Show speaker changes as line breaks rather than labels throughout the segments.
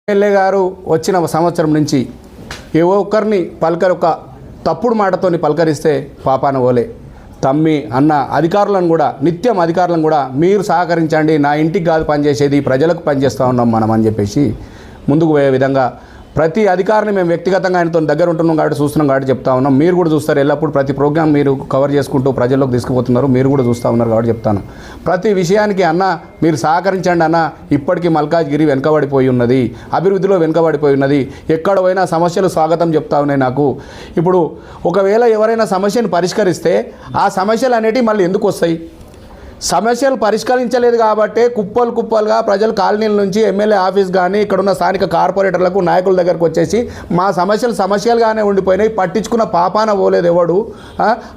MLA గారు వచ్చిన సంవత్సరం నుంచి ఏ ఒక్కరిని ఒక తప్పుడు మాటతోని పలకరిస్తే పాపాన ఓలే తమ్మి అన్న అధికారులను కూడా నిత్యం అధికారులను కూడా మీరు సహకరించండి, నా ఇంటికి కాదు పనిచేసేది ప్రజలకు పనిచేస్తూ ఉన్నాం మనం అని చెప్పేసి ముందుకు పోయే విధంగా ప్రతి అధికారిని మేము వ్యక్తిగతంగా ఆయనతో దగ్గర ఉంటున్నాం కాబట్టి చూస్తున్నాం కాబట్టి చెప్తా ఉన్నాం. మీరు కూడా చూస్తారు, ఎల్లప్పుడు ప్రతి ప్రోగ్రామ్ మీరు కవర్ చేసుకుంటూ ప్రజల్లోకి తీసుకుపోతున్నారు, మీరు కూడా చూస్తూ ఉన్నారు కాబట్టి చెప్తాను. ప్రతి విషయానికి అన్న మీరు సహకరించండి అన్న, ఇప్పటికీ మల్కాజ్గిరి వెనుకబడిపోయి ఉన్నది, అభివృద్ధిలో వెనుకబడిపోయి ఉన్నది, ఎక్కడ పోయినా సమస్యలు స్వాగతం చెప్తా ఉన్నాయి నాకు. ఇప్పుడు ఒకవేళ ఎవరైనా సమస్యను పరిష్కరిస్తే ఆ సమస్యలు అనేటివి మళ్ళీ ఎందుకు వస్తాయి? సమస్యలు పరిష్కరించలేదు కాబట్టి కుప్పలుగా ప్రజలు కాలనీల నుంచి ఎమ్మెల్యే ఆఫీస్ కానీ ఇక్కడున్న స్థానిక కార్పొరేటర్లకు నాయకుల దగ్గరకు వచ్చేసి మా సమస్యలుగానే ఉండిపోయినాయి, పట్టించుకున్న పాపాన పోలేదు ఎవడు.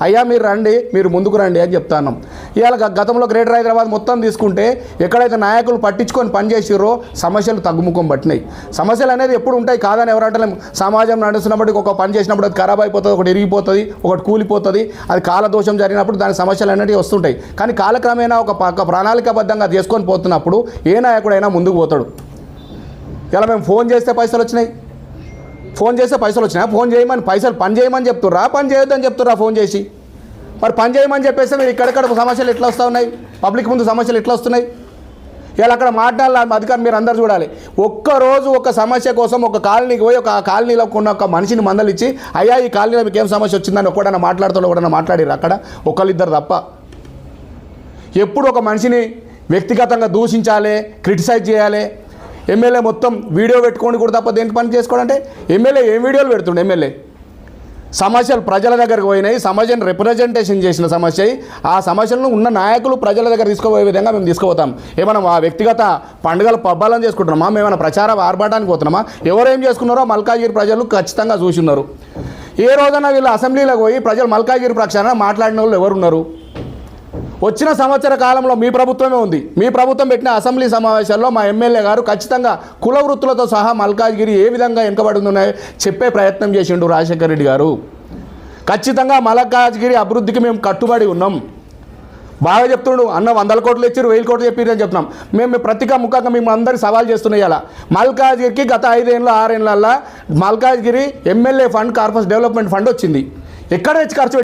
అయ్యా మీరు రండి, మీరు ముందుకు రండి అని చెప్తాను. ఇవాళ గతంలో గ్రేటర్ హైదరాబాద్ మొత్తం తీసుకుంటే ఎక్కడైతే నాయకులు పట్టించుకొని పనిచేసిర్రో సమస్యలు తగ్గుముఖం పట్టినాయి. సమస్యలు అనేది ఎప్పుడు ఉంటాయి కాదని ఎవరంటలేం. సమాజం నడుస్తున్నప్పటికీ ఒక పని చేసినప్పుడు అది ఖరాబ్ అయిపోతుంది, ఒకటి ఇరిగిపోతుంది, ఒకటి కూలిపోతుంది, అది కాలదోషం జరిగినప్పుడు దాని సమస్యలు అనేవి వస్తుంటాయి. కానీ కాలక్రమేణా ఒక ప్రణాళికాబద్ధంగా చేసుకొని పోతున్నప్పుడు ఏ నాయకుడైనా ముందుకు పోతాడు. ఇలా మేము ఫోన్ చేస్తే పైసలు వచ్చినాయి, ఫోన్ చేయమని పని చేయమని చెప్తుర్రా, పని చేయొద్దని చెప్తుర్రా ఫోన్ చేసి? మరి పని చేయమని చెప్పేస్తే మీరు ఇక్కడెక్కడ సమస్యలు ఎట్లా వస్తూ ఉన్నాయి, పబ్లిక్ ముందు సమస్యలు ఎట్లా వస్తున్నాయి? ఇలా అక్కడ మాట్లాడాలి అధికారం మీరు అందరూ చూడాలి. ఒక్కరోజు ఒక సమస్య కోసం ఒక కాలనీకి పోయి ఒక కాలనీలో ఉన్న ఒక మనిషిని మందలిచ్చి అయ్యా ఈ కాలనీలో మీకు ఏం సమస్య వచ్చిందని ఒకడన్నా మాట్లాడిర్రు అక్కడ ఒకళ్ళిద్దరు తప్ప. ఎప్పుడు ఒక మనిషిని వ్యక్తిగతంగా దూషించాలి, క్రిటిసైజ్ చేయాలి. ఎమ్మెల్యే మొత్తం వీడియో పెట్టుకోండి కూడా తప్ప దేనికి పని చేసుకోవాలంటే ఎమ్మెల్యే ఏం వీడియోలు పెడుతుండే? ఎమ్మెల్యే సమస్యలు ప్రజల దగ్గరకు పోయినాయి, సమస్యను రిప్రజెంటేషన్ చేసిన సమస్య, ఆ సమస్యలను ఉన్న నాయకులు ప్రజల దగ్గర తీసుకుపోయే విధంగా మేము తీసుకుపోతాం. ఏమైనా ఆ వ్యక్తిగత పండుగల పబ్బాలను చేసుకుంటున్నామా? మేమైనా ప్రచార ఆర్భాటానికి పోతున్నామా? ఎవరేం చేసుకున్నారో మల్కాజ్గిరి ప్రజలు ఖచ్చితంగా చూస్తున్నారు. ఏ రోజైనా వీళ్ళు అసెంబ్లీలోకి పోయి ప్రజలు మల్కాజ్గిరి పక్షాన మాట్లాడిన వాళ్ళు ఎవరున్నారు? వచ్చిన సంవత్సర కాలంలో మీ ప్రభుత్వమే ఉంది. మీ ప్రభుత్వం పెట్టిన అసెంబ్లీ సమావేశాల్లో మా ఎమ్మెల్యే గారు ఖచ్చితంగా కుల వృత్తులతో సహా మల్కాజ్గిరి ఏ విధంగా వెనుకబడుతున్నాయో చెప్పే ప్రయత్నం చేసిండు రాజశేఖర రెడ్డి గారు. ఖచ్చితంగా మల్కాజ్గిరి అభివృద్ధికి మేము కట్టుబడి ఉన్నాం. బాగా చెప్తుండు అన్న 100 కోట్లు ఇచ్చారు, 1000 కోట్లు చెప్పారని చెప్తున్నాం. మేము ముఖంగా మేము అందరికీ సవాల్ చేస్తున్నాయి. అలా మల్కాజ్గిరికి గత 5 ఏళ్ళు 6 ఏళ్ళల్లో Malkajgiri MLA fund, corporation development fund వచ్చింది. ఎక్కడ తెచ్చి ఖర్చు